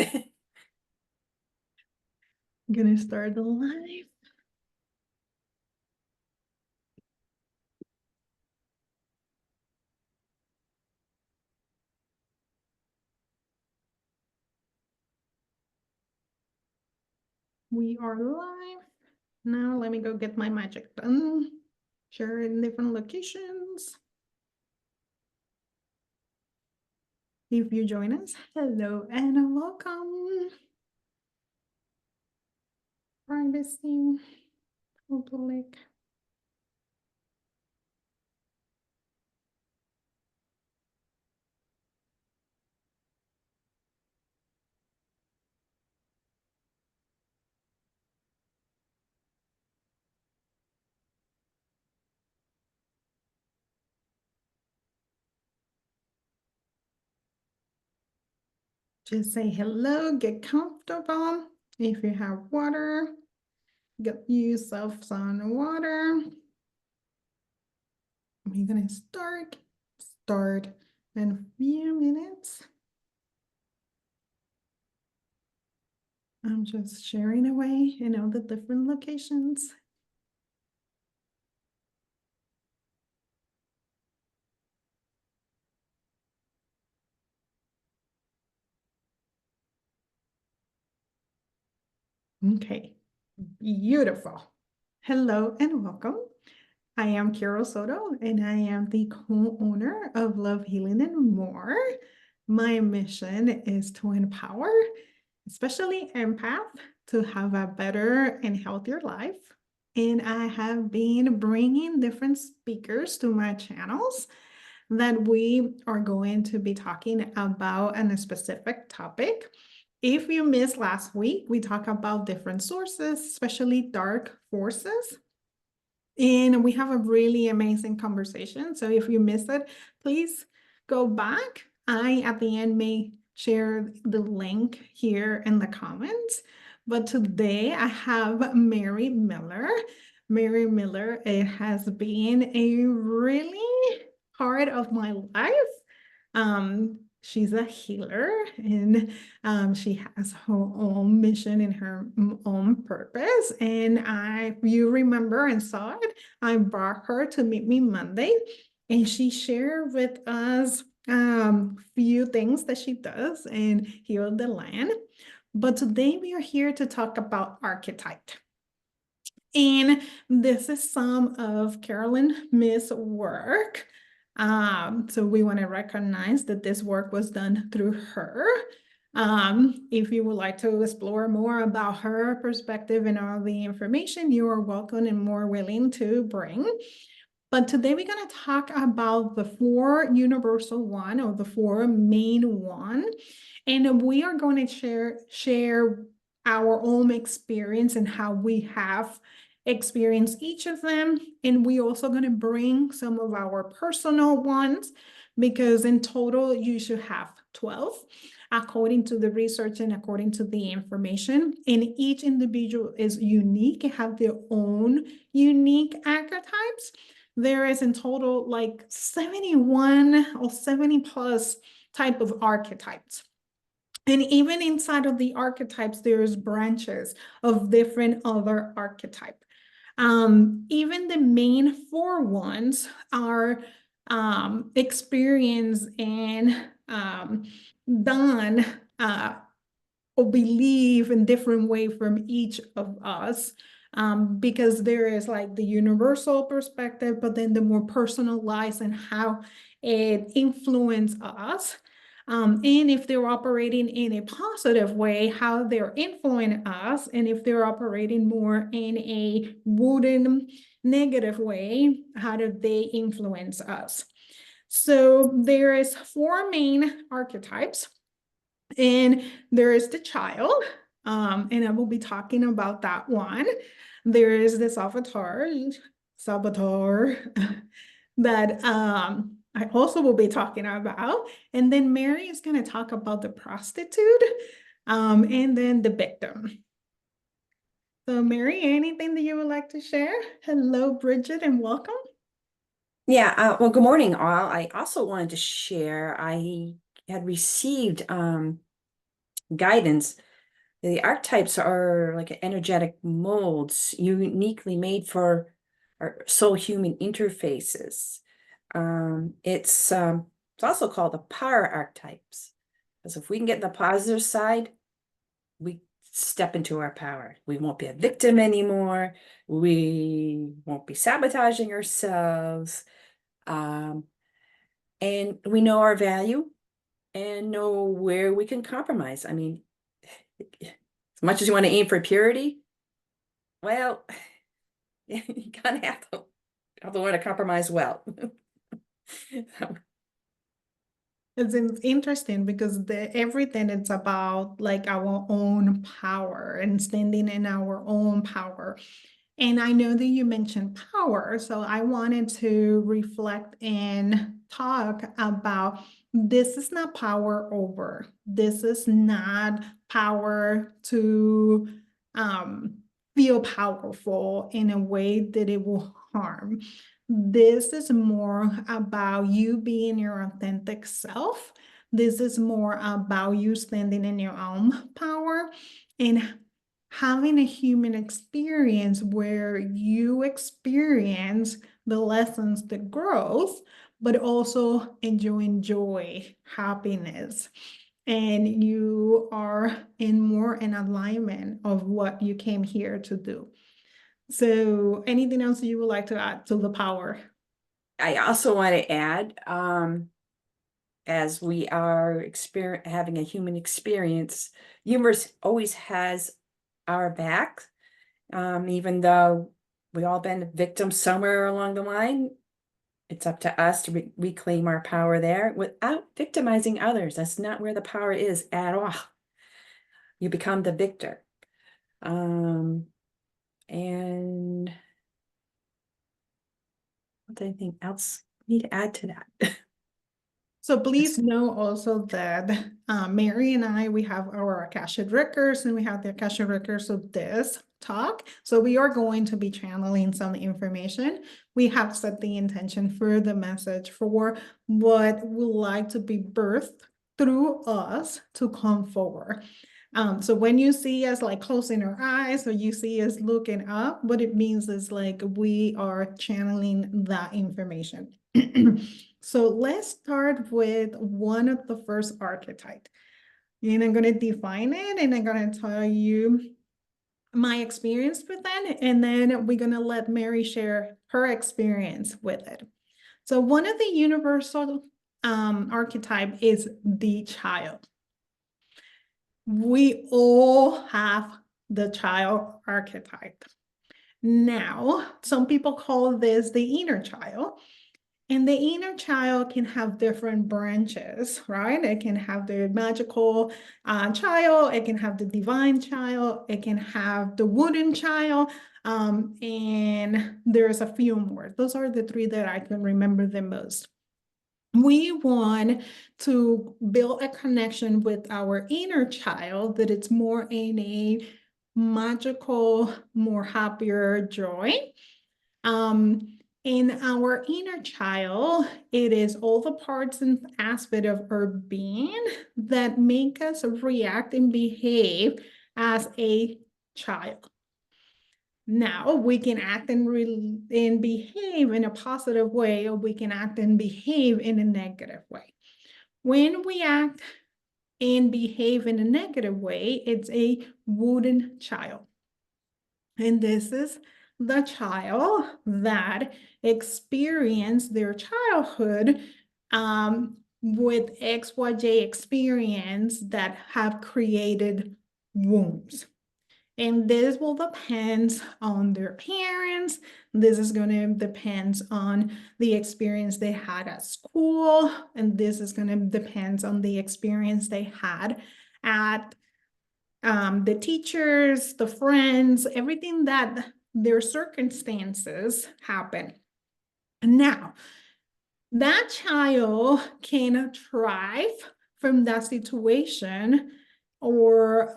I'm gonna start the live. We are live. Now let me go get my magic done. Share in different locations. If you join us, hello and welcome. Privacy, public. Just say hello, get comfortable. If you have water, get yourself some water. We're gonna start in a few minutes. I'm just sharing away in all the different locations. Okay, beautiful. Hello and welcome. I am Carol Soto, and I am the co-owner of Love, Healing, and More. My mission is to empower, especially empath, to have a better and healthier life. And I have been bringing different speakers to my channels that we are going to be talking about a specific topic. If you missed last week, we talked about different sources, especially dark forces. And we have a really amazing conversation. So if you missed it, please go back. I, at the end, may share the link here in the comments. But today I have Mary Miller. Mary Miller, it has been a really part of my life. She's a healer, and she has her own mission and her own purpose. And if you remember and saw it, I brought her to Meet Me Monday, and she shared with us few things that she does and heal the land. But today we are here to talk about archetype. And this is some of Carolyn Myth's work. So we want to recognize that this work was done through her. If you would like to explore more about her perspective and all the information, you are welcome and more willing to bring. But today we're going to talk about the 4 universal one, or the 4 main one. And we are going to share our own experience and how we have experienced each of them. And we also going to bring some of our personal ones, because in total you should have 12 according to the research and according to the information. And each individual is unique and have their own unique archetypes. There is in total like 71 or 70 plus type of archetypes. And even inside of the archetypes, there's branches of different other archetype. Even the main 4 ones are experienced and done or believe in different way from each of us. Because there is like the universal perspective, but then the more personalized and how it influences us. And if they're operating in a positive way, how they're influencing us, and if they're operating more in a wooden negative way, how do they influence us? So there is 4 main archetypes, and there is the child, and I will be talking about that one. There is the saboteur that I also will be talking about. And then Mary is going to talk about the prostitute, and then the victim. So Mary, anything that you would like to share? Hello, Bridget, and welcome. Yeah, well, good morning, all. I also wanted to share, I had received guidance. The archetypes are like energetic molds uniquely made for our soul-human interfaces. It's also called the power archetypes. Because if we can get the positive side, we step into our power. We won't be a victim anymore. We won't be sabotaging ourselves. And we know our value and know where we can compromise. I mean, as much as you want to aim for purity, well, you kind of have to learn to compromise well. It's interesting because everything is about like our own power and standing in our own power. And I know that you mentioned power, so I wanted to reflect and talk about this is not power over. This is not power to feel powerful in a way that it will harm. This is more about you being your authentic self. This is more about you standing in your own power and having a human experience where you experience the lessons, the growth, but also enjoying joy, happiness, and you are in more in alignment of what you came here to do. So anything else you would like to add to the power? I also want to add, as we are having a human experience, universe always has our back. Even though we all been victims somewhere along the line, it's up to us to reclaim our power there without victimizing others. That's not where the power is at all. You become the victor. And anything else you need to add to that? So please know also that Mary and I, we have our Akashic records and we have the Akashic records of this talk. So we are going to be channeling some information. We have set the intention for the message for what would like to be birthed through us to come forward. So when you see us like closing our eyes or you see us looking up, what it means is like we are channeling that information. So let's start with one of the first archetype. And I'm going to define it and I'm going to tell you my experience with it. And then we're going to let Mary share her experience with it. So one of the universal archetype is the child. We all have the child archetype. Now, some people call this the inner child. And the inner child can have different branches, right? It can have the magical child, it can have the divine child, it can have the wooden child, and there's a few more. Those are the three that I can remember the most. We want to build a connection with our inner child that it's more in a magical, more happier joy. In our inner child, it is all the parts and aspect of our being that make us react and behave as a child. Now we can act and behave in a positive way, or we can act and behave in a negative way. When we act and behave in a negative way, it's a wooden child. And this is the child that experienced their childhood with XYJ experience that have created wounds. And this will depend on their parents. This is going to depend on the experience they had at school. And this is going to depend on the experience they had at the teachers, the friends, everything that their circumstances happen. Now, that child can thrive from that situation or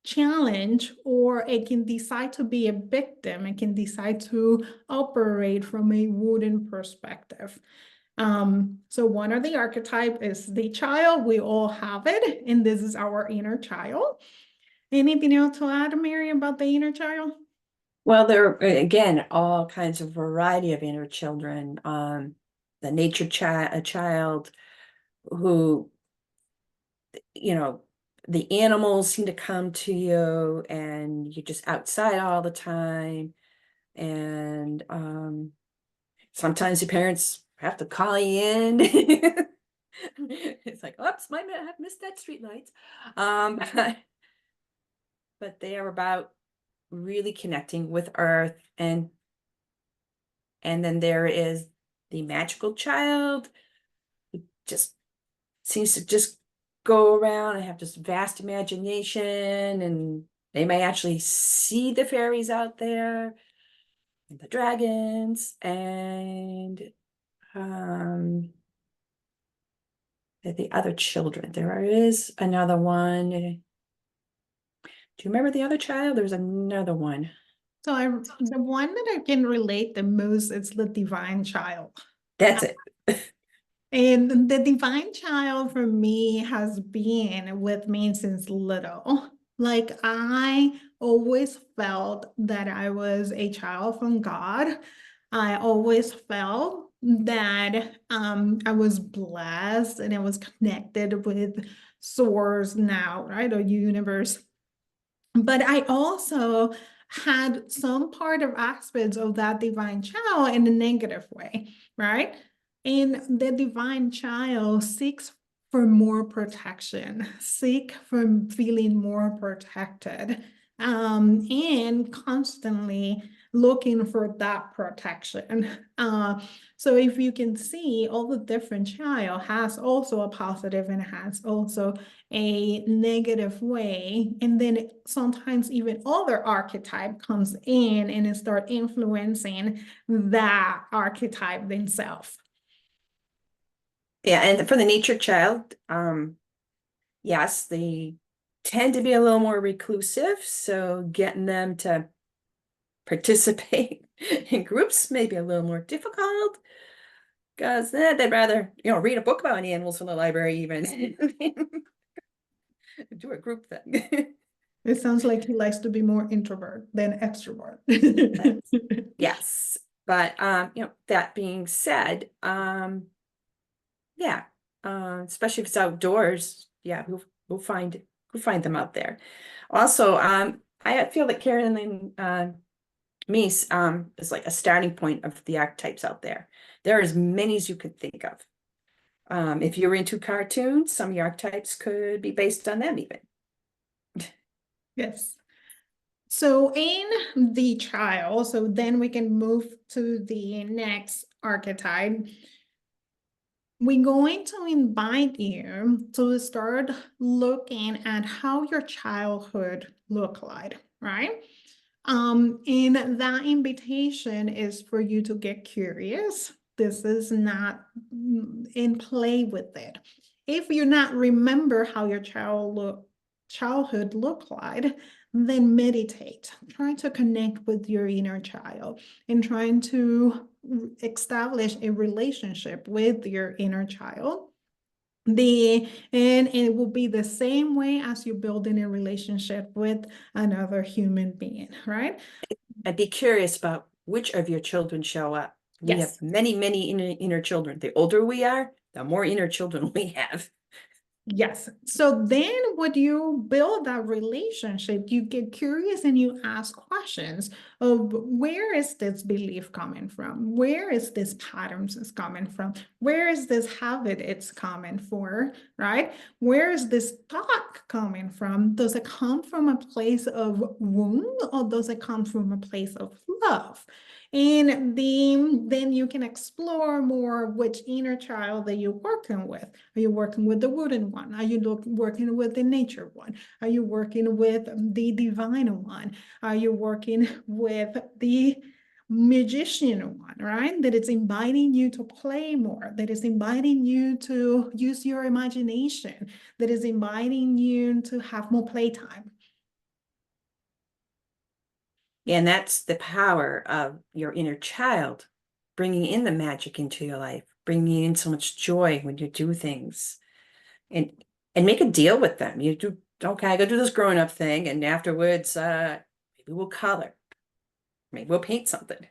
challenge, or it can decide to be a victim. It can decide to operate from a wooden perspective. So one of the archetype is the child. We all have it, and this is our inner child. Anything else to add, Mary, about the inner child? Well, there are, again, all kinds of variety of inner children. The nature child, a child who, you know, the animals seem to come to you and you're just outside all the time. And sometimes your parents have to call you in. It's like, oops, I've missed that street lights. But they are about really connecting with Earth, and then there is the magical child who just seems to just go around and have this vast imagination, and they may actually see the fairies out there and the dragons, and the other children. There is another one. Do you remember the other child? There's another one. So the one that I can relate the most is the divine child. That's it. And the divine child for me has been with me since little. Like I always felt that I was a child from God. I always felt that I was blessed and I was connected with source now, right? Or universe. But I also had some part of aspects of that divine child in a negative way, right? And the divine child seeks for more protection, seek for feeling more protected, and constantly looking for that protection. So if you can see, all the different child has also a positive and has also a negative way, and then sometimes even other archetype comes in and it start influencing that archetype themselves. Yeah, and for the nature child, yes, they tend to be a little more reclusive, so getting them to participate in groups may be a little more difficult because they'd rather, read a book about animals from the library even. Do a group thing. It sounds like he likes to be more introvert than extrovert. Yes, but that being said, yeah, especially if it's outdoors, yeah, we'll find them out there. Also, I feel that Karen and Mies is like a starting point of the archetypes out there. There are as many as you could think of. If you're into cartoons, some of your archetypes could be based on them even. Yes. So in the child, so then we can move to the next archetype. We're going to invite you to start looking at how your childhood looked like, right? And that invitation is for you to get curious. This is not in play with it. If you not remember how your childhood looked like, then meditate. Try to connect with your inner child and trying to establish a relationship with your inner child. And it will be the same way as you building a relationship with another human being, right? I'd be curious about which of your children show up. We have Yes. many, many inner children. The older we are, the more inner children we have. Yes. So then when you build that relationship, you get curious and you ask questions of where is this belief coming from? Where is this patterns is coming from? Where is this habit it's coming for, right? Where is this thought coming from? Does it come from a place of wound or does it come from a place of love? And then you can explore more which inner child that you're working with. Are you working with the wooden one? Are you working with the nature one? Are you working with the divine one? Are you working with the magician one, right? That it's inviting you to play more, that is inviting you to use your imagination, that is inviting you to have more playtime. And that's the power of your inner child, bringing in the magic into your life. bringing in so much joy when you do things, and make a deal with them. You do, okay, I go do this growing up thing, and afterwards, maybe we'll color, maybe we'll paint something.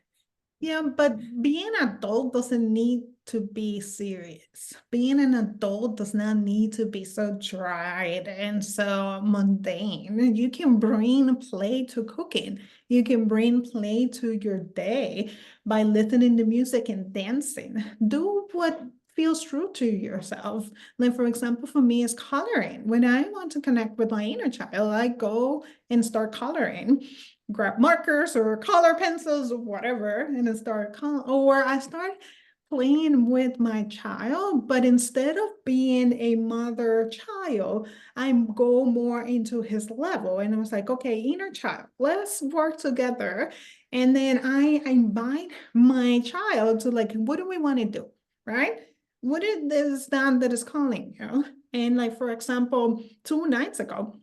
Yeah, but being an adult doesn't need to be serious. Being an adult does not need to be so dried and so mundane. You can bring play to cooking. You can bring play to your day by listening to music and dancing. Do what feels true to yourself. Like, for example, for me, it's coloring. When I want to connect with my inner child, I go and start coloring, grab markers or color pencils or whatever, and then or I start playing with my child, but instead of being a mother child, I go more into his level. And I was like, okay, inner child, let's work together. And then I invite my child to, like, what do we want to do? Right? What is this that is calling you? And like, for example, 2 nights ago,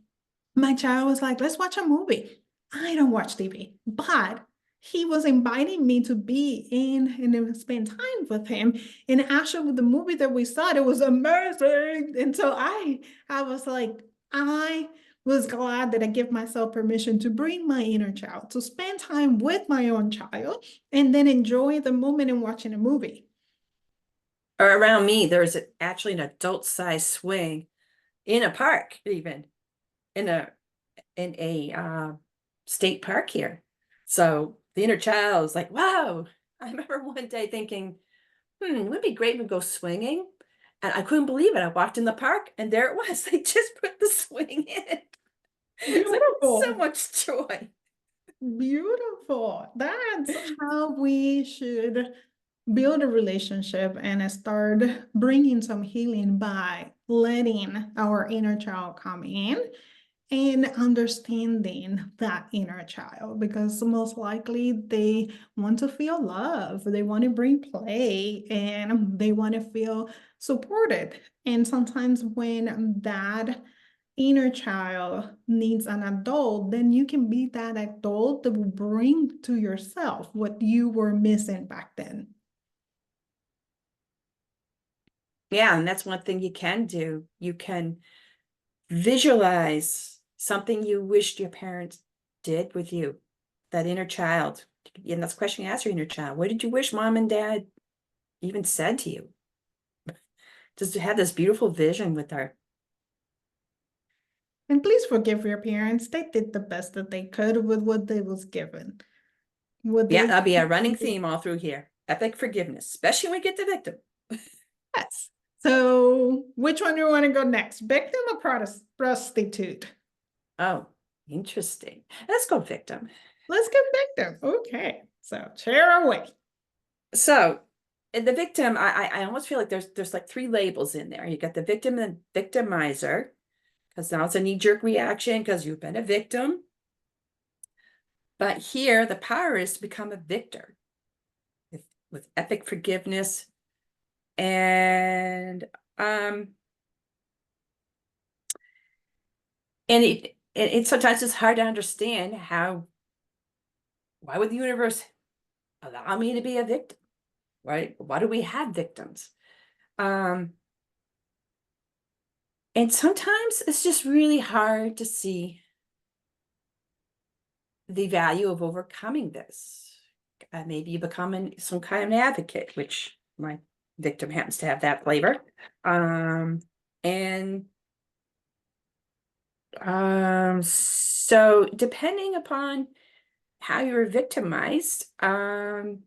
my child was like, let's watch a movie. I don't watch TV, but he was inviting me to be in and then spend time with him. And actually, the movie that we saw, it was amazing. And so I was like, I was glad that I give myself permission to bring my inner child, to spend time with my own child, and then enjoy the moment in watching a movie. Or around me, there's actually an adult-sized swing in a park, even in a state park here. So the inner child is like, wow. I remember one day thinking, it would be great if we go swinging. And I couldn't believe it. I walked in the park and there it was. They just put the swing in. It's like so Beautiful. much joy. Beautiful. That's how we should build a relationship and start bringing some healing by letting our inner child come in and understanding that inner child, because most likely they want to feel love, they want to bring play, and they want to feel supported. And sometimes when that inner child needs an adult, then you can be that adult that will bring to yourself what you were missing back then. Yeah, and that's one thing you can do. You can visualize something you wished your parents did with you, that inner child. And that's the question you ask your inner child. What did you wish mom and dad even said to you? Just to have this beautiful vision with our. And please forgive your parents. They did the best that they could with what they was given. What Yeah, they that'll be a running theme all through here. Epic forgiveness, especially when we get the victim. Yes. So which one do you want to go next? Victim or prostitute? Oh, interesting. Let's go victim. Let's get victim. Okay. So chair away. So in the victim, I almost feel like there's like three labels in there. You got the victim and victimizer, because now it's a knee-jerk reaction because you've been a victim. But here the power is to become a victor with epic forgiveness. And it sometimes it's hard to understand why would the universe allow me to be a victim, right? Why do we have victims? And sometimes it's just really hard to see the value of overcoming this. Maybe you become some kind of an advocate, which my victim happens to have that flavor. And so depending upon how you were victimized, what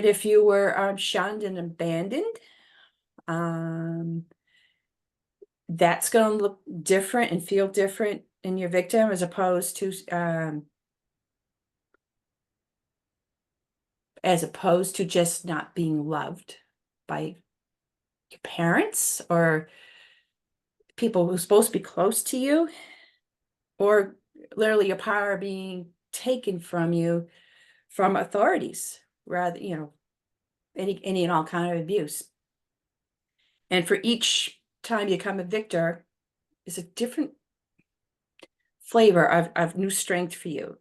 if you were shunned and abandoned? That's going to look different and feel different in your victim as opposed to just not being loved by your parents or people who are supposed to be close to you, or literally your power being taken from you from authorities, rather, any and all kind of abuse. And for each time you become a victor is a different flavor of new strength for you.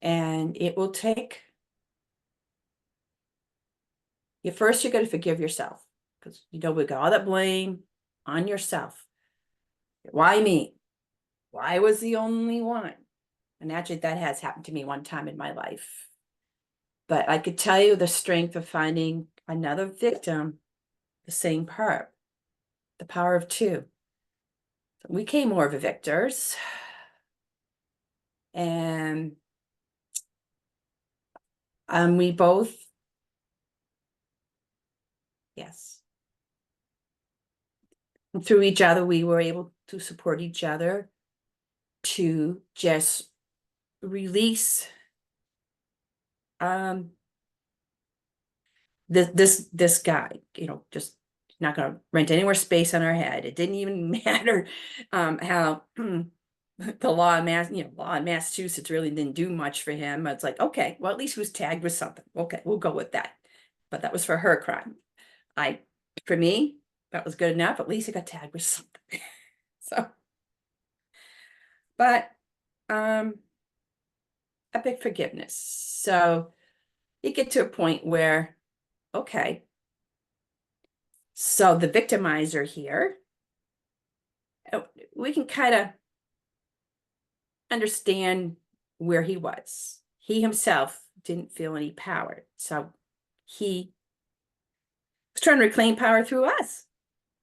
And it will take First, you're going to forgive yourself because we got all that blame on yourself. Why me? Why was the only one? And actually, that has happened to me one time in my life. But I could tell you the strength of finding another victim, the same part, the power of two. We came more of a victors. And we both, yes. And through each other, we were able to support each other to just release this guy, just not going to rent any more space on our head. It didn't even matter how the law in Massachusetts really didn't do much for him. It's like, okay, well, at least he was tagged with something. Okay, we'll go with that. But that was for her crime. For me, that was good enough. At least he got tagged with something. So, but epic forgiveness. So you get to a point where, okay, so the victimizer here, we can kind of understand where he was. He himself didn't feel any power. So he was trying to reclaim power through us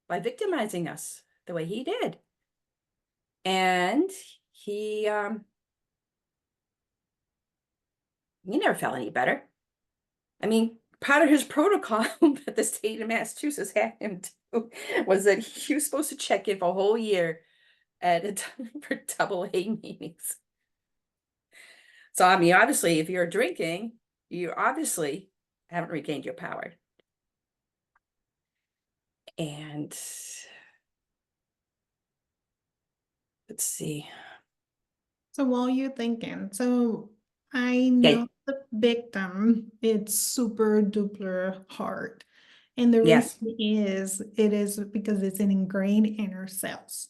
by victimizing us the way he did. And he never felt any better. I mean, part of his protocol that the state of Massachusetts had him do was that he was supposed to check in for a whole year for AA meetings. So, I mean, obviously, if you're drinking, you obviously haven't regained your power. And let's see. So while you're thinking, so I know the victim, it's super duper hard. And the Yes. reason it is because it's an ingrained in our cells.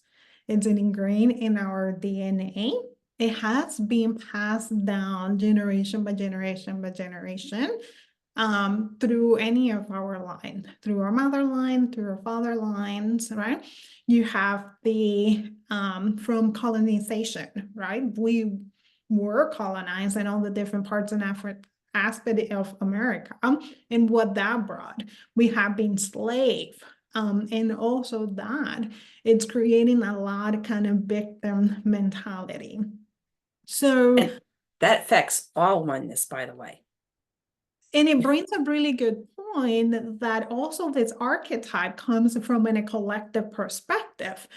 It's an ingrained in our DNA. It has been passed down generation by generation by generation, through any of our line, through our mother line, through our father lines, right? You have the from colonization, right? We were colonized in all the different parts and aspect of America, and what that brought. We have been slave, and also that it's creating a lot of kind of victim mentality. So, And that affects all oneness, by the way. and it brings a really good point that also this archetype comes from a collective perspective,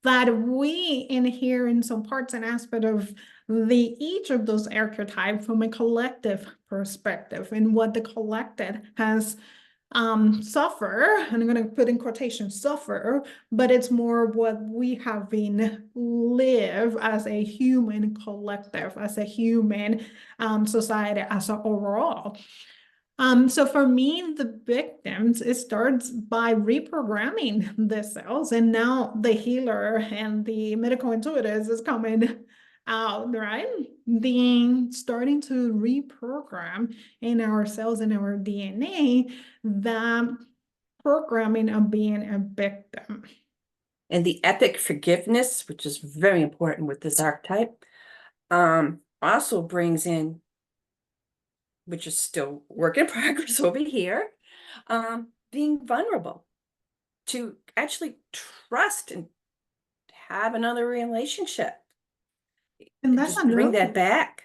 that we inhere in some parts and aspect of each of those archetypes from a collective perspective, and what the collective has suffer, and I'm going to put in quotation suffer, but it's more what we have been live as a human collective, as a human society as a overall. So for me, the victims, it starts by reprogramming the cells, and now the healer and the medical intuitives is coming out, right? Being starting to reprogram in our cells and our DNA that programming of being a victim. And the epic forgiveness, which is very important with this archetype, also brings in, which is still work in progress over here, being vulnerable, to actually trust and have another relationship. And that's Just bring that another, back.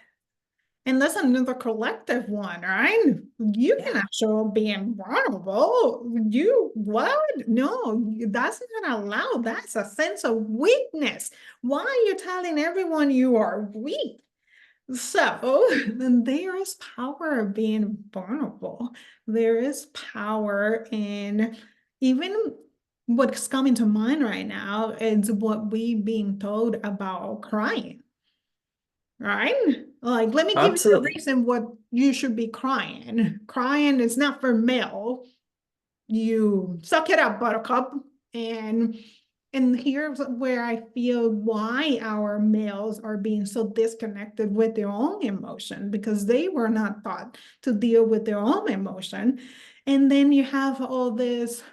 and that's another collective one, right? You Yeah. cannot show up being vulnerable. You what? No, that's not allowed. That's a sense of weakness. Why are you telling everyone you are weak? So then there is power of being vulnerable. There is power in even what's coming to mind right now is what we being told about crying, right? Like, let me give you the Absolutely. reason what you should be crying. Crying is not for male. You suck it up, buttercup. And here's where I feel why our males are being so disconnected with their own emotion, because they were not taught to deal with their own emotion. And then you have all this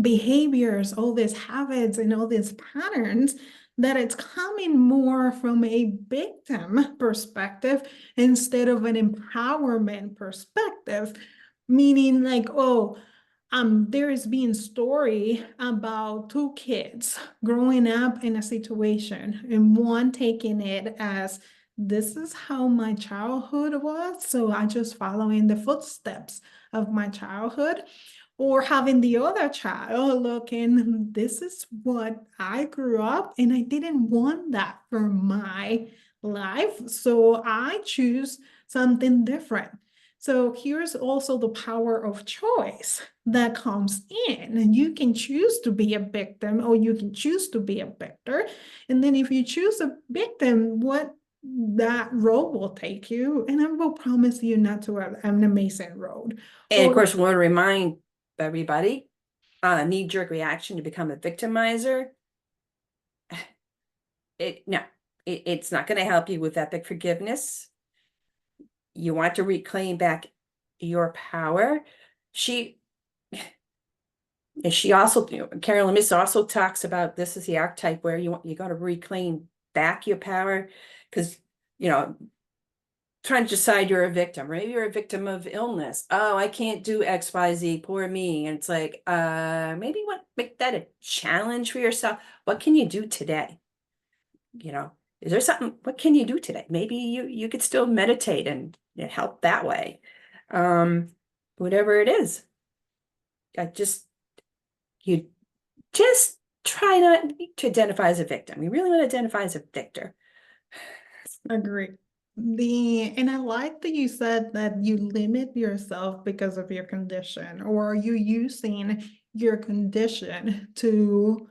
behaviors, all these habits, and all these patterns that it's coming more from a victim perspective instead of an empowerment perspective, meaning like, oh, there is being story about two kids growing up in a situation and one taking it as this is how my childhood was, so I just follow in the footsteps of my childhood, or having the other child looking, this is what I grew up and I didn't want that for my life, so I choose something different. So here's also the power of choice that comes in, and you can choose to be a victim or you can choose to be a victor. And then if you choose a victim, what that road will take you, and I will promise you not to an amazing road. And of Or course, we want to remind everybody, knee-jerk reaction to become a victimizer. No, it's not going to help you with epic forgiveness. You want to reclaim back your power. She also, Carolyn Miss also talks about this is the archetype where you got to reclaim back your power, because trying to decide you're a victim. Maybe you're a victim of illness. Oh, I can't do X, Y, Z, poor me. And it's like, maybe make that a challenge for yourself. What can you do today? Is there something, what can you do today? Maybe you could still meditate and help that way. Whatever it is. You just try not to identify as a victim. You really want to identify as a victor. agree. And I like that you said that you limit yourself because of your condition, or are you using your condition to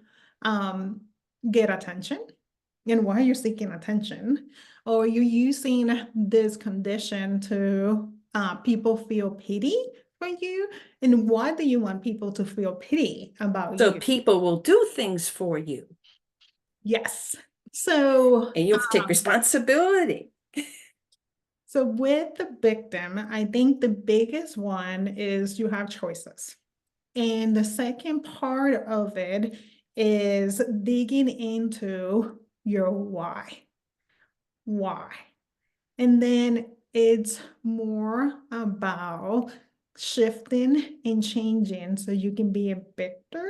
get attention? And why you're seeking attention? Or are you using this condition to people feel pity for you? And why do you want people to feel pity about So you? people will do things for you. Yes. So And you have to take responsibility. So with the victim, I think the biggest one is you have choices. And the second part of it is digging into your why. Why? And then it's more about shifting and changing so you can be a victor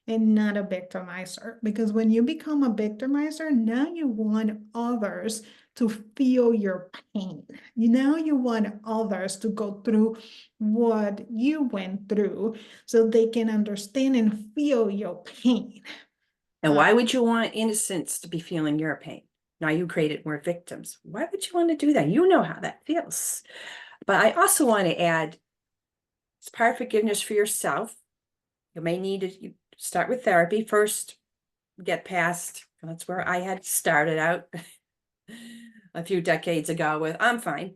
and not a victimizer. Because when you become a victimizer, now you want others to feel your pain. Now you want others to go through what you went through so they can understand and feel your pain. And why would you want innocents to be feeling your pain? Now you created more victims. Why would you want to do that? You know how that feels. But I also want to add, it's part of forgiveness for yourself. You may need to start with therapy first, get past, that's where I had started out a few decades ago with, I'm fine.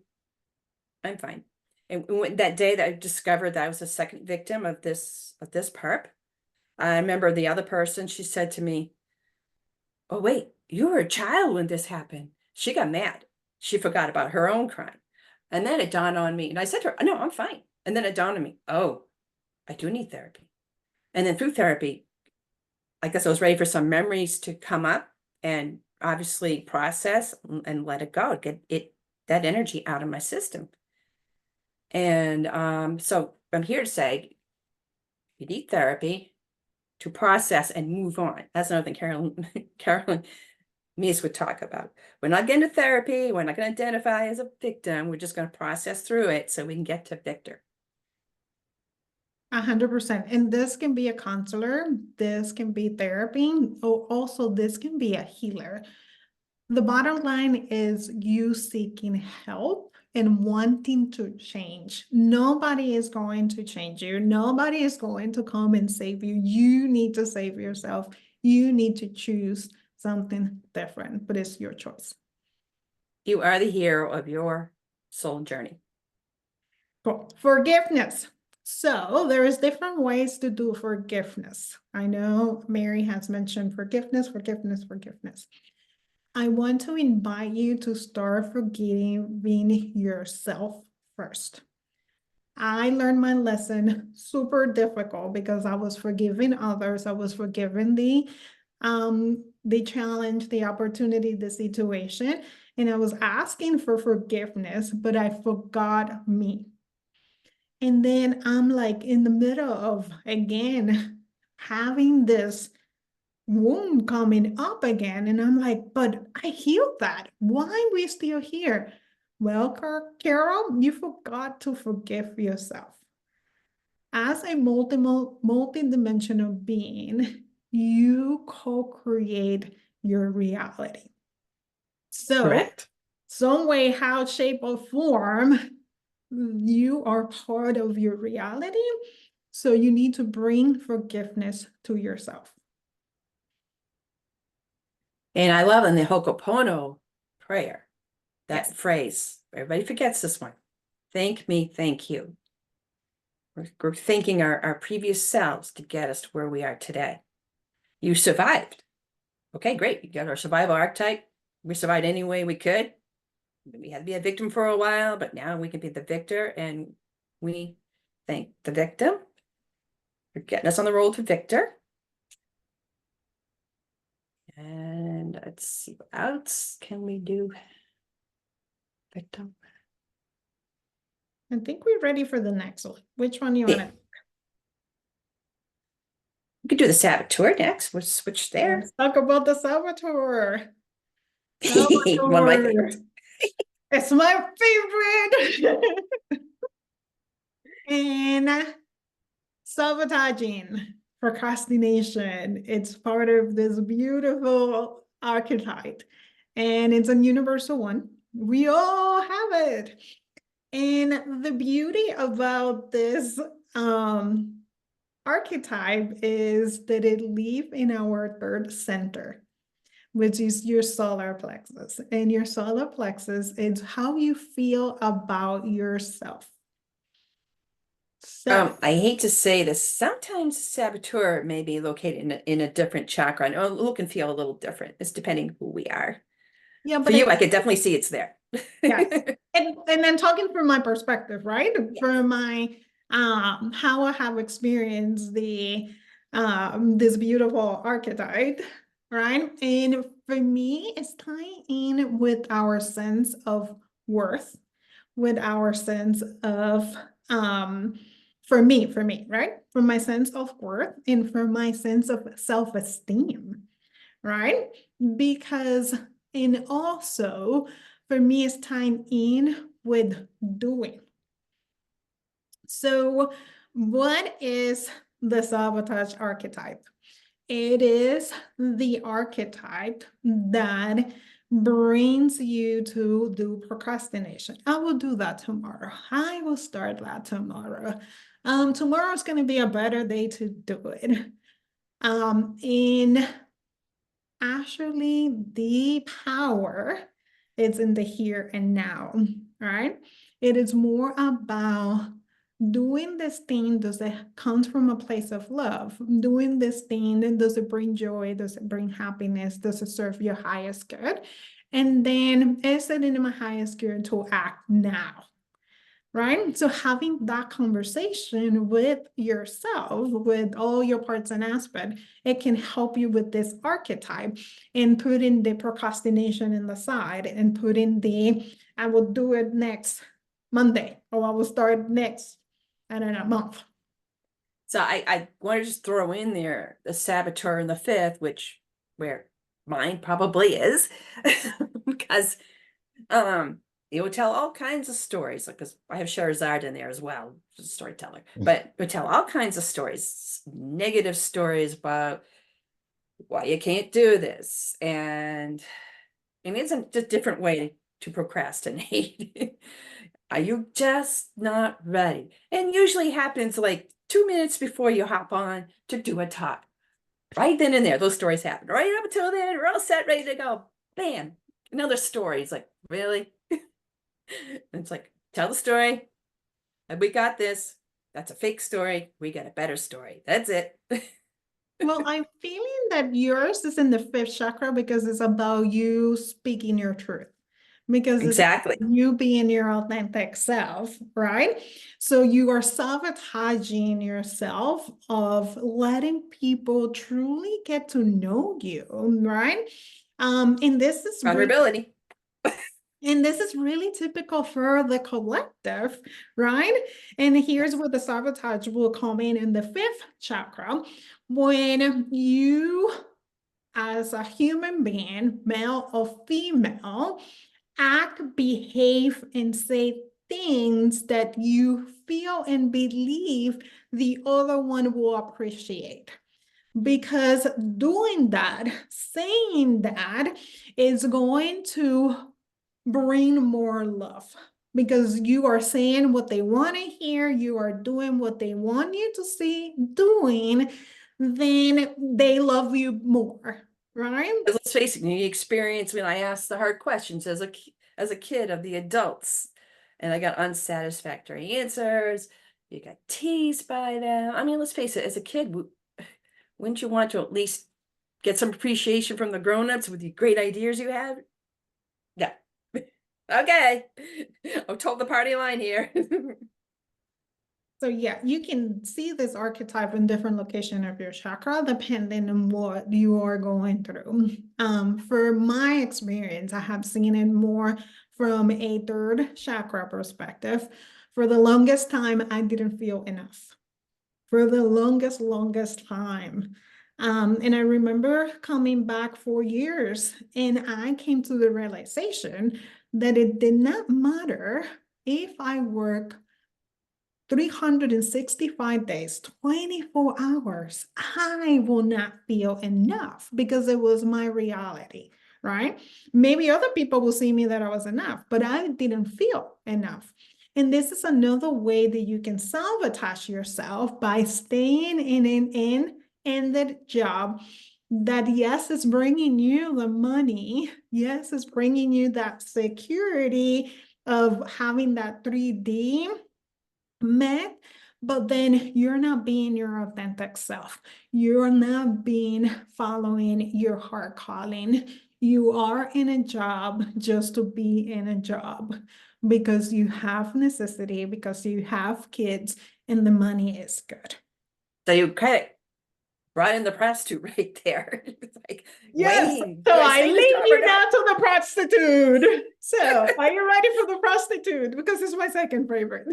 I'm fine. And that day that I discovered that I was the second victim of this perp, I remember the other person, she said to me, oh, wait, you were a child when this happened. She got mad. She forgot about her own crime. And then it dawned on me, and I said to her, no, I'm fine. And then it dawned on me, oh, I do need therapy. And then through therapy, I guess I was ready for some memories to come up and obviously process and let it go, get that energy out of my system. And so I'm here to say, you need therapy to process and move on. That's another thing Carolyn Mies would talk about. We're not getting to therapy. We're not going to identify as a victim. We're just going to process through it so we can get to victor. 100%. And this can be a counselor, this can be therapy, or also this can be a healer. The bottom line is you seeking help and wanting to change. Nobody is going to change you. Nobody is going to come and save you. You need to save yourself. You need to choose something different, but it's your choice. You are the hero of your soul journey. Cool. Forgiveness. So there is different ways to do forgiveness. I know Mary has mentioned forgiveness, forgiveness, forgiveness. I want to invite you to start forgiving yourself first. I learned my lesson super difficult because I was forgiving others. I was forgiving the challenge, the opportunity, the situation, and I was asking for forgiveness, but I forgot me. And then I'm like in the middle of again having this wound coming up again. And I'm like, but I healed that. Why are we still here? Well, Carol, you forgot to forgive yourself. As a multi-dimensional being, you co-create your reality. So, Correct. some way, how, shape, or form, you are part of your reality. So you need to bring forgiveness to yourself. And I love in the Ho'oponopono prayer, that Yes. phrase. Everybody forgets this one. Thank me, thank you. We're thanking our previous selves to get us to where we are today. You survived. Okay, great. You got our survival archetype. We survived any way we could. We had to be a victim for a while, but now we can be the victor, and we thank the victim for getting us on the road to victor. And let's see, what else can we do? Victim. I think we're ready for the next one. Which one do you want to? We could do the saboteur next. We'll switch there. Let's talk about the saboteur. One of my favorites. It's my favorite. And sabotaging, procrastination, it's part of this beautiful archetype. And it's a universal one. We all have it. And the beauty about this archetype is that it lives in our third center, which is your solar plexus. And your solar plexus is how you feel about yourself. So, I hate to say this, sometimes saboteur may be located in a different chakra, and it'll look and feel a little different. It's depending who we are. yeah, For but you, I could definitely see it's there. yes. And then talking from my perspective, right? From my how I have experienced the this beautiful archetype, right? And for me, it's tying in with our sense of worth, with our sense of for me, right? For my sense of worth and for my sense of self-esteem, right? Because and also for me it's tying in with doing. So what is the sabotage archetype? It is the archetype that brings you to do procrastination. I will do that tomorrow. I will start that tomorrow. Tomorrow is going to be a better day to do it. In actually the power is in the here and now, right? It is more about doing this thing. Does it come from a place of love? Doing this thing, does it bring joy? Does it bring happiness? Does it serve your highest good? And then is it in my highest good to act now? Right? So having that conversation with yourself, with all your parts and aspects, it can help you with this archetype and putting the procrastination in the side and putting I will do it next Monday, or I will start next, I don't know, month. So I want to just throw in there the saboteur in the fifth, where mine probably is, because it would tell all kinds of stories, like, because I have Sherazade in there as well, a storyteller, but it would tell all kinds of stories, negative stories about why you can't do this, and it's a different way to procrastinate. Are you just not ready? And usually happens like 2 minutes before you hop on to do a talk. Right then and there, those stories happen. Right up until then, we're all set, ready to go. Bam, another story. It's like, really? It's like, tell the story. And we got this. That's a fake story. We got a better story. That's it. Well, I'm feeling that yours is in the fifth chakra because it's about you speaking your truth. because it's Exactly. you being your authentic self, right? So you are sabotaging yourself of letting people truly get to know you, right? And this is really Vulnerability. and this is really typical for the collective, right? And here's Yes. where the sabotage will come in the fifth chakra. When you, as a human being, male or female, act, behave, and say things that you feel and believe the other one will appreciate. Because doing that, saying that, is going to bring more love because you are saying what they want to hear, you are doing what they want you to see doing, then they love you more, right? Let's face it, you experience when I asked the hard questions as a kid of the adults, and I got unsatisfactory answers. You got teased by them. I mean, let's face it, as a kid, wouldn't you want to at least get some appreciation from the grown-ups with the great ideas you have? Yeah. Okay. I've told the party line here. So yeah, you can see this archetype in different location of your chakra depending on what you are going through. For my experience, I have seen it more from a third chakra perspective. For the longest time, I didn't feel enough. For the longest time. And I remember coming back for years, and I came to the realization that it did not matter if I work 365 days, 24 hours, I will not feel enough because it was my reality, right? Maybe other people will see me that I was enough, but I didn't feel enough. And this is another way that you can sabotage yourself by staying in that job that, yes, is bringing you the money. Yes, it's bringing you that security of having that 3D met, but then you're not being your authentic self. You're not being following your heart calling. You are in a job just to be in a job because you have necessity, because you have kids, and the money is good. So you kind of brought in the prostitute right there. It's like, Yes. Wayne, So do I I stay in this lead job or you not? now to the prostitute. So are you ready for the prostitute? Because it's my second favorite.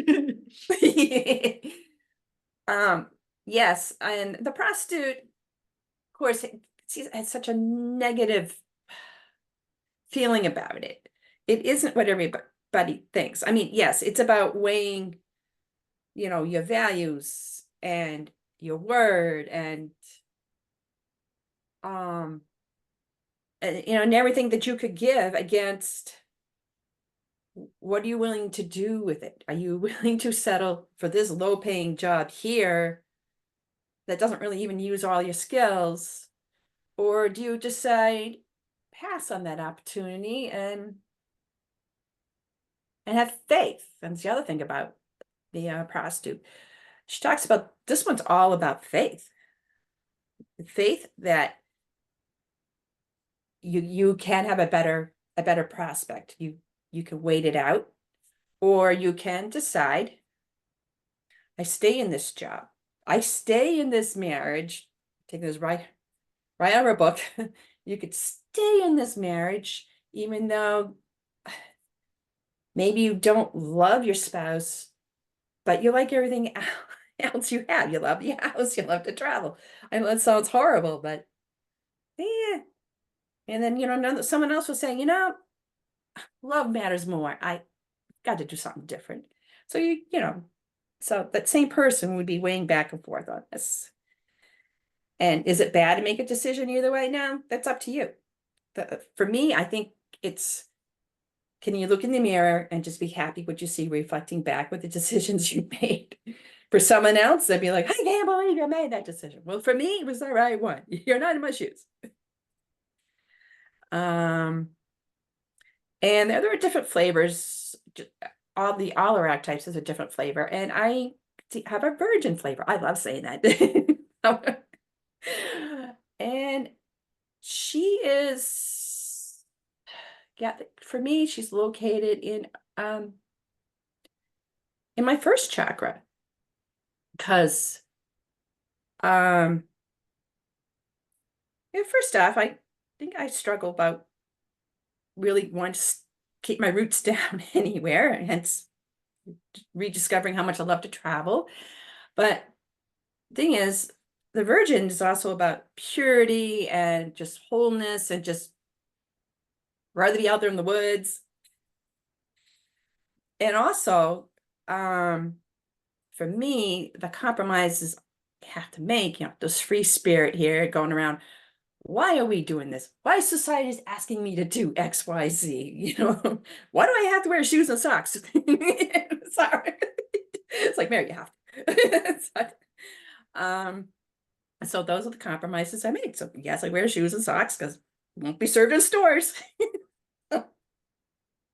Um, yes, and the prostitute, of course, has such a negative feeling about it. It isn't what everybody thinks. I mean, yes, it's about weighing, your values and your word um and everything that you could give against what are you willing to do with it? Are you willing to settle for this low paying job here that doesn't really even use all your skills? Or do you decide pass on that opportunity and have faith? And it's the other thing about the prostitute. She talks about this one's all about faith. Faith that you can have a better prospect. You can wait it out, or you can decide, I stay in this job. I stay in this marriage. Taking this right out of her book. You could stay in this marriage, even though maybe you don't love your spouse, but you like everything else you have. You love your house, you love to travel. I know that sounds horrible, but yeah. And then, someone else was saying, love matters more. I got to do something different. So so that same person would be weighing back and forth on this. And is it bad to make a decision either way? No, that's up to you. For me, I think it's, can you look in the mirror and just be happy what you see reflecting back with the decisions you made? For someone else, they'd be like, I can't believe you made that decision. Well, for me, it was the right one. You're not in my shoes. And there are different flavors. All our archetypes is a different flavor. And I have a virgin flavor. I love saying that. And she is, yeah, for me, she's located in my first chakra. Because yeah, first off, I think I struggle about really wanting to keep my roots down anywhere, and hence rediscovering how much I love to travel. But the thing is, the Virgin is also about purity and just wholeness and just rather be out there in the woods. And also, for me, the compromises I have to make, this free spirit here going around. Why are we doing this? Why is society is asking me to do X, Y, Z? Why do I have to wear shoes and socks? Sorry. It's like, Mary, you have to. So those are the compromises I made. So yes, I wear shoes and socks because won't be served in stores.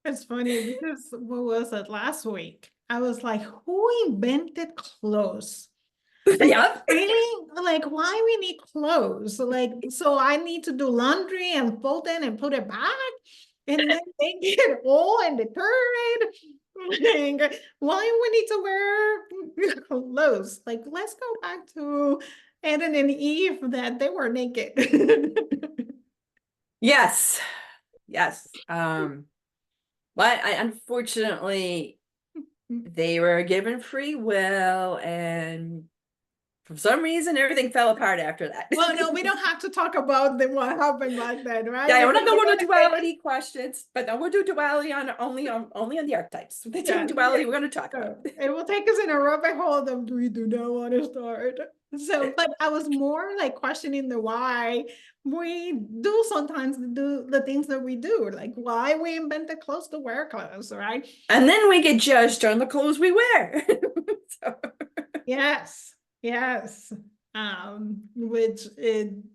It's funny because what was it last week? I was like, who invented clothes? Like, Yep. really? Like, why we need clothes? Like, so I need to do laundry and fold it and put it back, and then they get old and deteriorate. Like, why we need to wear clothes? Like, let's go back to Adam and Eve that they were naked. Yes. Yes. But I unfortunately they were given free will, and for some reason everything fell apart after that. Well, no, we don't have to talk about what happened back then, right? Yeah, I want to Because go we're on the gonna duality questions, but then we'll do duality on only on the archetypes. The yeah, duality we're going to talk about. it will take us in a rabbit hole that we do not want to start. So, but I was more like questioning the why we do sometimes do the things that we do, like why we invented clothes to wear clothes, right? And then we get judged on the clothes we wear. So. Yes, yes. Which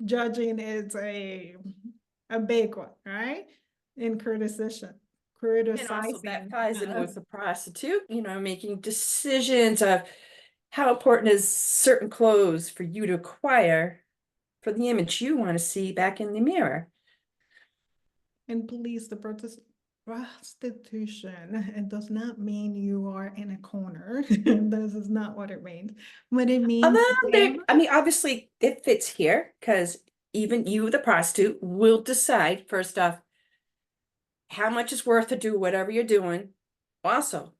judging is a big one, right? In criticism, And also that criticizing ties in with us. the prostitute, making decisions of how important is certain clothes for you to acquire for the image you want to see back in the mirror. And please, the prostitution, it does not mean you are in a corner. This is not what it means. What it means Although is I mean, obviously it fits here because even you, the prostitute, will decide first off how much it's worth to do whatever you're doing. Also,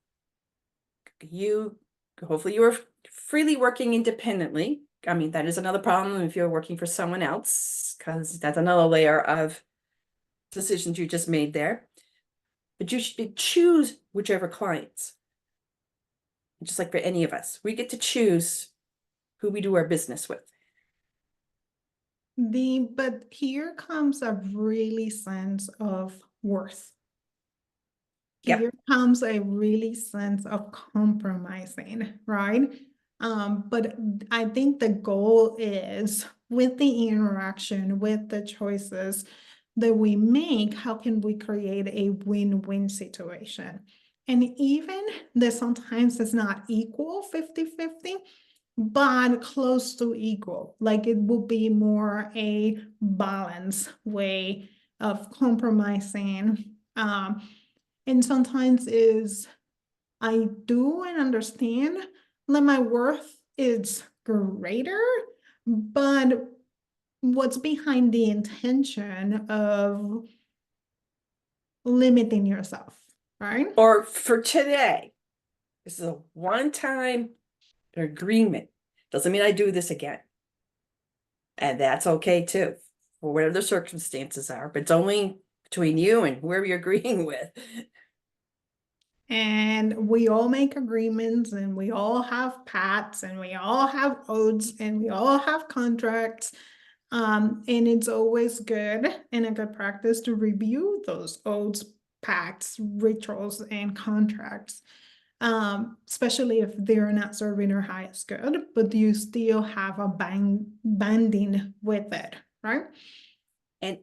you hopefully you are freely working independently. I mean, that is another problem if you're working for someone else, because that's another layer of decisions you just made there. But you should choose whichever clients. Just like for any of us, we get to choose who we do our business with. but here comes a really sense of worth. Yep. Here comes a really sense of compromising, right? But I think the goal is with the interaction, with the choices that we make, how can we create a win-win situation? And even that sometimes it's not equal 50-50, but close to equal. Like it will be more a balanced way of compromising. And sometimes is I do and understand that my worth is greater, but what's behind the intention of limiting yourself, right? Or for today, this is a one-time agreement. Doesn't mean I do this again. And that's okay too, for whatever the circumstances are, but it's only between you and whoever you're agreeing with. And we all make agreements and we all have pacts and we all have oaths and we all have contracts. And it's always good and a good practice to review those oaths, pacts, rituals, and contracts. Especially if they're not serving our highest good, but you still have a banding with it, right? And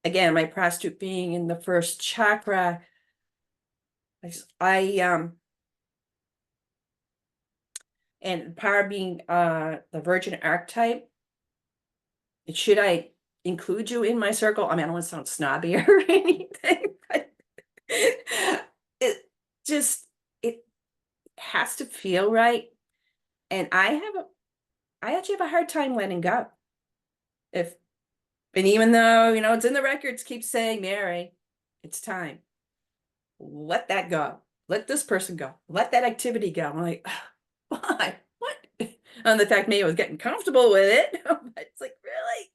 again, my prostitute being in the first chakra, and power being the Virgin archetype, should I include you in my circle? I mean, I don't want to sound snobby or anything, but it has to feel right. And I actually have a hard time letting go. And even though, it's in the records, keep saying, Mary, it's time. Let that go. Let this person go. Let that activity go. I'm like, why? What? And the fact maybe I was getting comfortable with it. But it's like, really?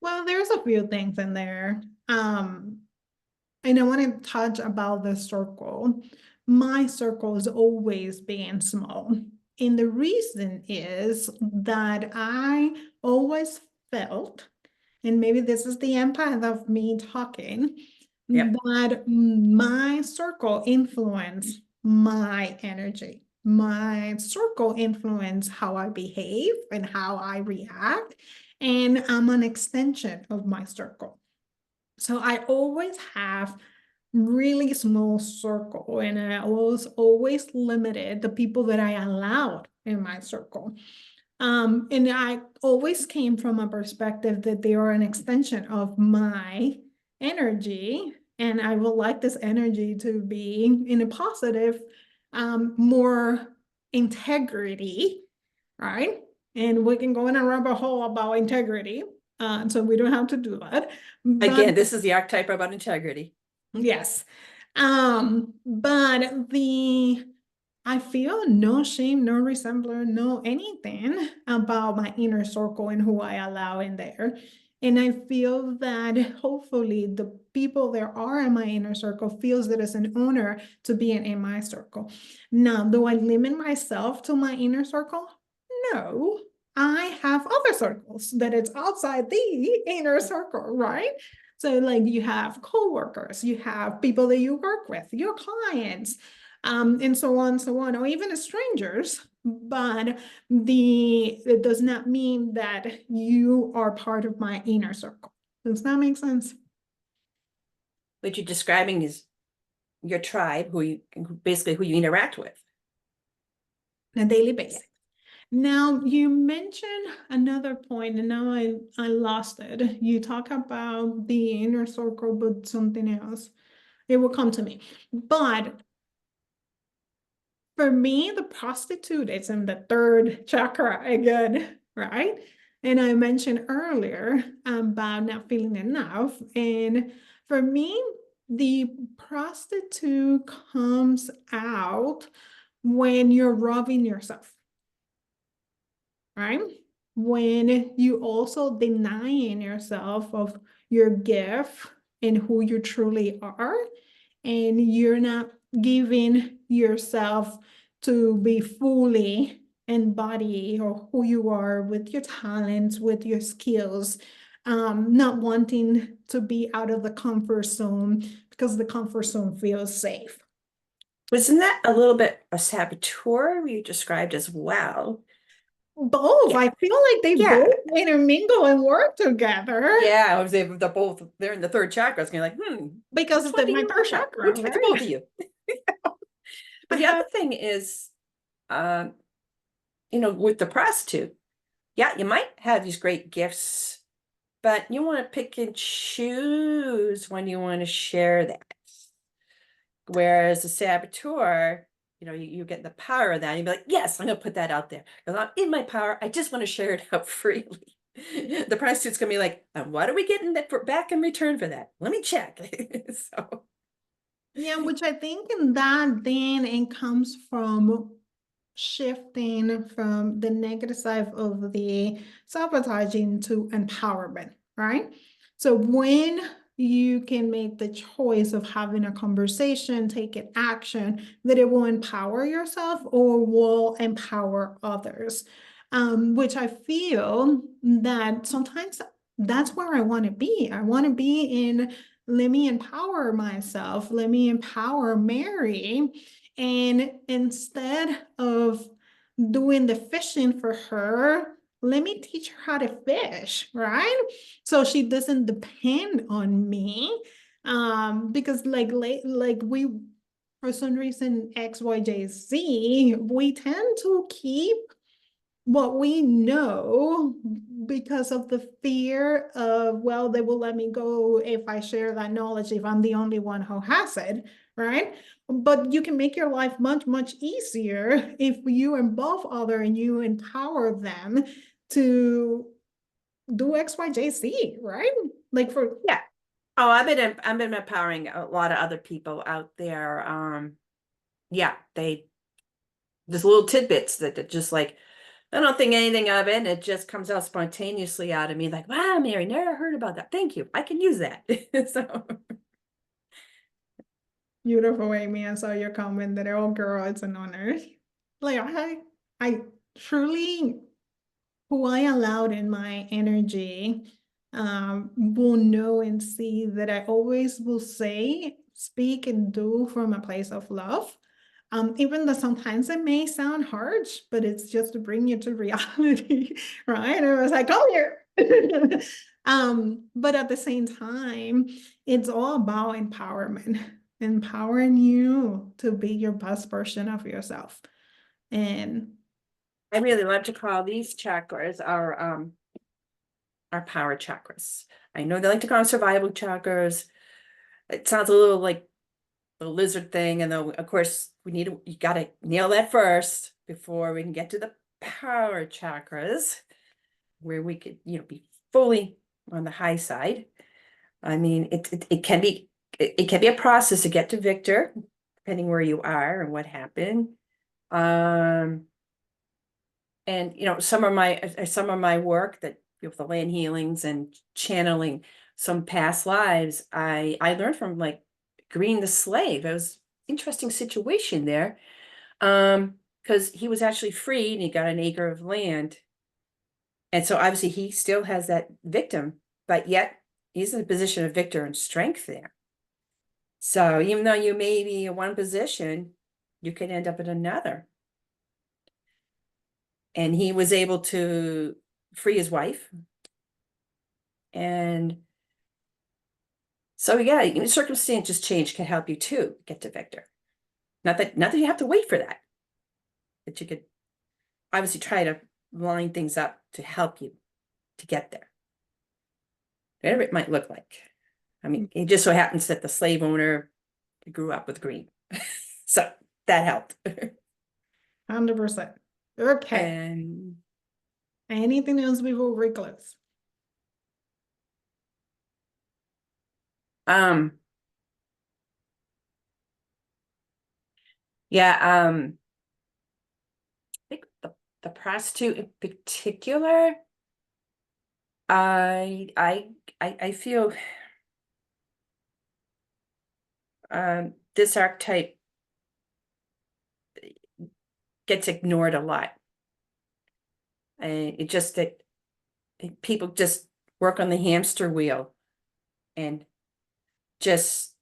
Well, there's a few things in there. And I want to touch about the circle. My circle is always being small. And the reason is that I always felt, and maybe this is the empath of me talking, Yep. that my circle influence my energy. My circle influence how I behave and how I react. And I'm an extension of my circle. So I always have really small circle, and I was always limited the people that I allowed in my circle. And I always came from a perspective that they are an extension of my energy, and I would like this energy to be in a positive, more integrity, right? And we can go in a rabbit hole about integrity, so we don't have to do that. But Again, this is the archetype about integrity. yes, but I feel no shame, no resentment, no anything about my inner circle and who I allow in there. And I feel that hopefully the people there are in my inner circle feels that it's an honor to be in my circle. Now, do I limit myself to my inner circle? No. I have other circles that it's outside the inner circle, right? So like you have coworkers, you have people that you work with, your clients, and so on, or even strangers. But it does not mean that you are part of my inner circle. Does that make sense? What you're describing is your tribe, basically who you interact with. On a daily basis. Now, you mentioned another point, and now I lost it. You talk about the inner circle, but something else. It will come to me. But for me, the prostitute is in the third chakra again, right? And I mentioned earlier about not feeling enough. And for me, the prostitute comes out when you're robbing yourself, right? When you also denying yourself of your gift and who you truly are, and you're not giving yourself to be fully embody or who you are with your talents, with your skills, not wanting to be out of the comfort zone because the comfort zone feels safe. Wasn't that a little bit a saboteur you described as well? Both, Yeah. I feel like they Yeah. both intermingle and work together. Yeah, I was able, they're in the third chakra. It's kind of like, Because it's my third chakra, which one's both of right? you? But the other thing is, with the prostitute, yeah, you might have these great gifts, but you want to pick and choose when you want to share that. Whereas the saboteur, you get the power of that. And you'd be like, yes, I'm going to put that out there because I'm in my power. I just want to share it out freely. The prostitute's going to be like, what are we getting back in return for that? Let me check. So. Yeah, which I think in that then it comes from shifting from the negative side of the sabotaging to empowerment, right? So when you can make the choice of having a conversation, taking action, that it will empower yourself or will empower others, which I feel that sometimes that's where I want to be. I want to be in, let me empower myself, let me empower Mary. And instead of doing the fishing for her, let me teach her how to fish, right? So she doesn't depend on me. Because like we, for some reason, X, Y, J, Z, we tend to keep what we know because of the fear of, well, they will let me go if I share that knowledge, if I'm the only one who has it, right? But you can make your life much, much easier if you involve other and you empower them to do X, Y, J, Z, right? Like for Yeah. Oh, I've been empowering a lot of other people out there. Yeah, they just little tidbits that just like I don't think anything of it. And it just comes out spontaneously out of me, like, wow, Mary, never heard about that. Thank you. I can use that. So beautiful, Amy. I saw your comment that, oh girl, it's an honor. Like I truly who I allowed in my energy will know and see that I always will say, speak, and do from a place of love. Even though sometimes it may sound harsh, but it's just to bring you to reality, right? And it was like, come here. But at the same time, it's all about empowerment, empowering you to be your best version of yourself. And I really love to call these chakras our power chakras. I know they like to call them survival chakras. It sounds a little like the lizard thing, and though of course you gotta nail that first before we can get to the power chakras, where we could, be fully on the high side. I mean, it can be it can be a process to get to Victor, depending where you are and what happened. And some of my work that with the land healings and channeling some past lives, I learned from like Green the slave. It was an interesting situation there. Because he was actually freed and he got an acre of land. And so obviously he still has that victim, but yet he's in a position of victor and strength there. So even though you may be in one position, you could end up in another. And he was able to free his wife. And so yeah, circumstances change can help you too get to victor. Not that you have to wait for that, but you could obviously try to line things up to help you to get there. Whatever it might look like. I mean, it just so happens that the slave owner grew up with Green. So that helped. 100%. Okay. And Anything else before we close? um yeah, I think the prostitute in particular, I feel this archetype gets ignored a lot. And it just that people just work on the hamster wheel and just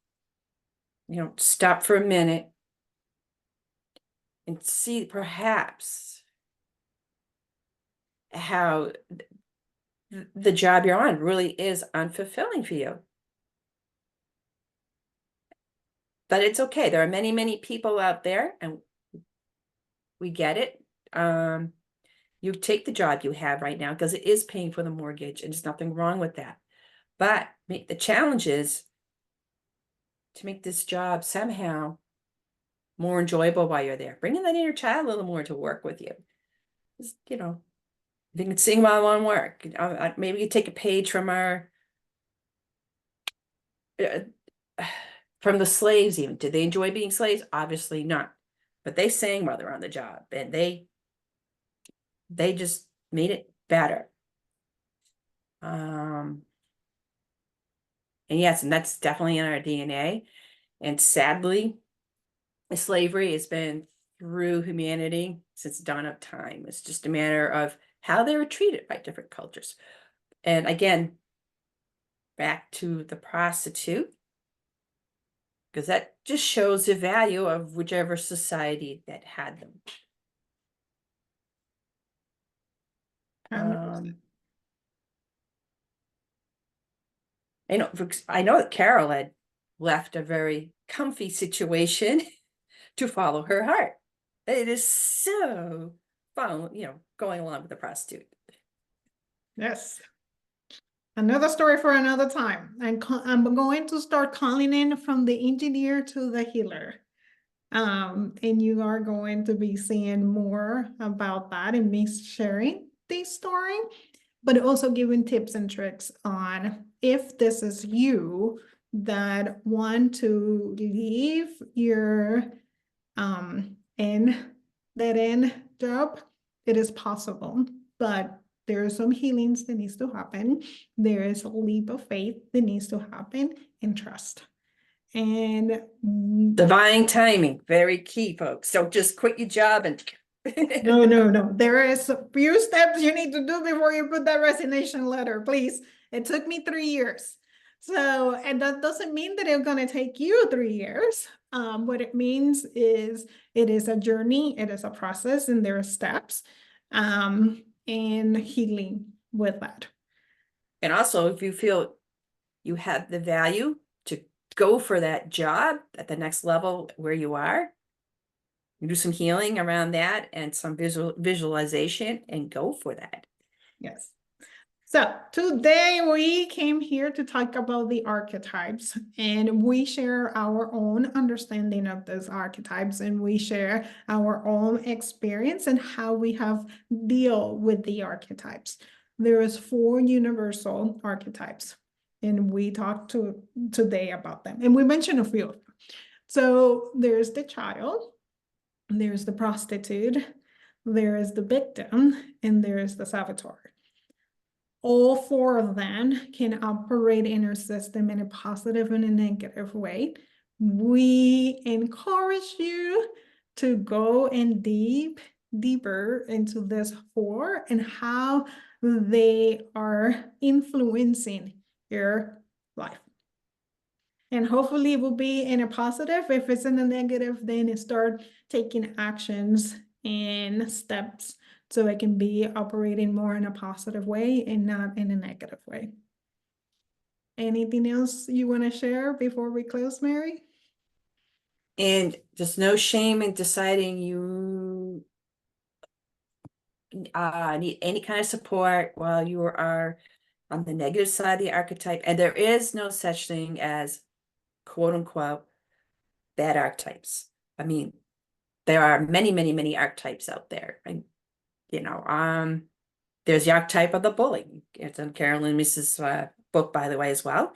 stop for a minute and see perhaps how the job you're on really is unfulfilling for you. But it's okay. There are many, many people out there, and we get it. You take the job you have right now because it is paying for the mortgage, and there's nothing wrong with that. But the challenge is to make this job somehow more enjoyable while you're there. Bring in that inner child a little more to work with you. Just, you can sing while on work. Maybe you take a page from uh, from the slaves even. Did they enjoy being slaves? Obviously not. But they sang while they're on the job, and they just made it better. And yes, and that's definitely in our DNA. And sadly, slavery has been through humanity since the dawn of time. It's just a matter of how they were treated by different cultures. And again, back to the prostitute, because that just shows the value of whichever society that had them. 100%. I know that Carol had left a very comfy situation to follow her heart. It is so fun, going along with the prostitute. Yes. Another story for another time. I'm going to start calling in from the engineer to the healer. And you are going to be seeing more about that and me sharing this story, but also giving tips and tricks on if this is you that want to leave your in that end job, it is possible, but there are some healings that needs to happen. There is a leap of faith that needs to happen and trust. And Divine timing, very key, folks. Don't just quit your job and no. There is a few steps you need to do before you put that resignation letter, please. It took me 3 years. So, and that doesn't mean that it's going to take you 3 years. What it means is it is a journey, it is a process, and there are steps and healing with that. And also, if you feel you have the value to go for that job at the next level where you are, you do some healing around that and some visualization and go for that. Yes. So today we came here to talk about the archetypes, and we share our own understanding of those archetypes, and we share our own experience and how we have deal with the archetypes. There is 4 universal archetypes, and we talked today about them, and we mentioned a few of them. So there's the child, there's the prostitute, there is the victim, and there is the saboteur. All 4 of them can operate in our system in a positive and a negative way. We encourage you to go in deeper into this 4 and how they are influencing your life. And hopefully it will be in a positive. If it's in a negative, then start taking actions and steps so it can be operating more in a positive way and not in a negative way. Anything else you want to share before we close, Mary? And just no shame in deciding you need any kind of support while you are on the negative side of the archetype. And there is no such thing as quote unquote bad archetypes. I mean, there are many archetypes out there. And there's the archetype of the bully. It's in Carolyn Meese's book, by the way, as well.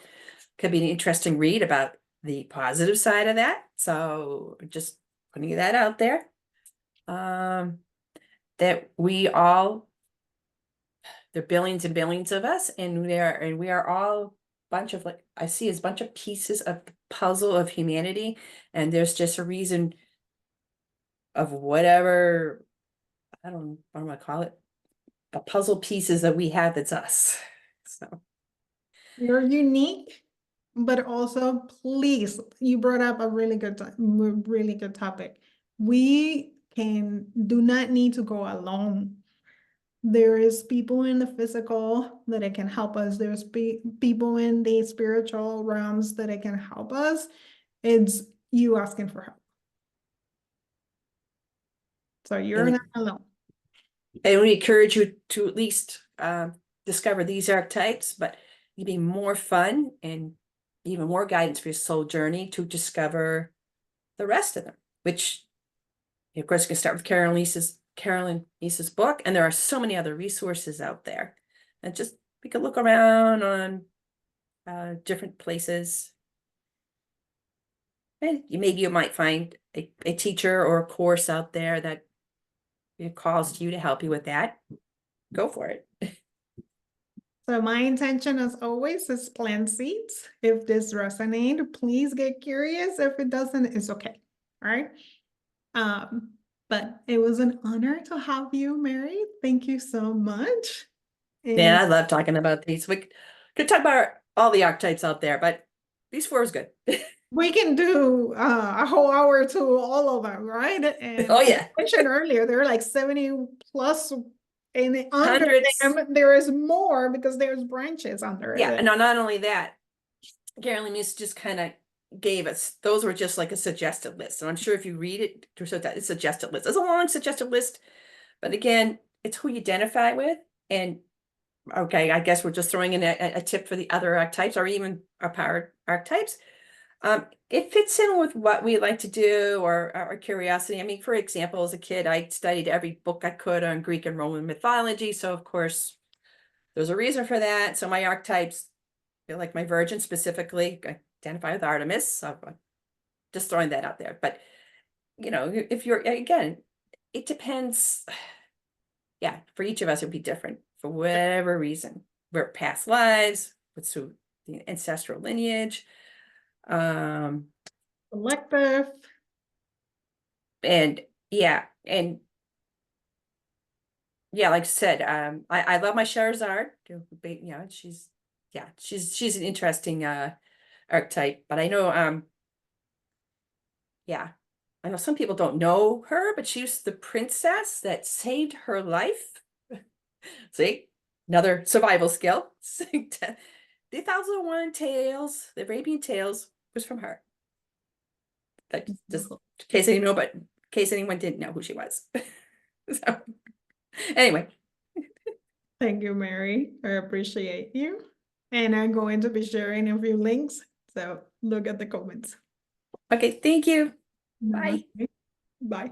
Could be an interesting read about the positive side of that. So just putting that out there. That we all, there are billions and billions of us, and we are all bunch of, like I see as a bunch of pieces of the puzzle of humanity, and there's just a reason of whatever, I don't know what I want to call it, the puzzle pieces that we have, that's us. So You're unique, but also please, you brought up a really good topic. We do not need to go alone. There is people in the physical that it can help us. There's people in the spiritual realms that it can help us. It's you asking for help. So you're not alone. And we encourage you to at least discover these archetypes, but it'd be more fun and even more guidance for your soul journey to discover the rest of them, which of course you can start with Carolyn Meese's book, and there are so many other resources out there. And just we could look around on different places. And maybe you might find a teacher or a course out there that calls to you to help you with that. Go for it. So my intention, as always, is plant seeds. If this resonates, please get curious. If it doesn't, it's okay. All right. But it was an honor to have you, Mary. Thank you so much. Yeah, I love talking about these. We could talk about all the archetypes out there, but these 4 is good. We can do a whole hour to all of them, right? And Oh yeah. I mentioned earlier, there are like 70 plus, and under Hundreds. them, there is more because there's branches under it. Yeah, no, not only that, Carolyn Meese just kind of gave us, those were just like a suggested list. And I'm sure if you read it, it's a suggested list. It's a long suggested list, but again, it's who you identify with. And okay, I guess we're just throwing in a tip for the other archetypes or even our power archetypes. It fits in with what we like to do or our curiosity. I mean, for example, as a kid, I studied every book I could on Greek and Roman mythology. So of course, there's a reason for that. So my archetypes, like my Virgin specifically, identify with Artemis. So I'm just throwing that out there. But you know, if you're, again, it depends. Yeah, for each of us, it would be different for whatever reason. We're past lives, what's the ancestral lineage. Selective. And yeah, and yeah, like I said, I love my Charizard. She's an interesting archetype, but I know yeah, I know some people don't know her, but she was the princess that saved her life. See, another survival skill. The 1001 Tales, the Arabian Tales was from her. That just in case anyone know, but in case anyone didn't know who she was. So anyway. Thank you, Mary. I appreciate you. And I'm going to be sharing a few links. So look at the comments. Okay, thank you. Bye. Namaste. Bye.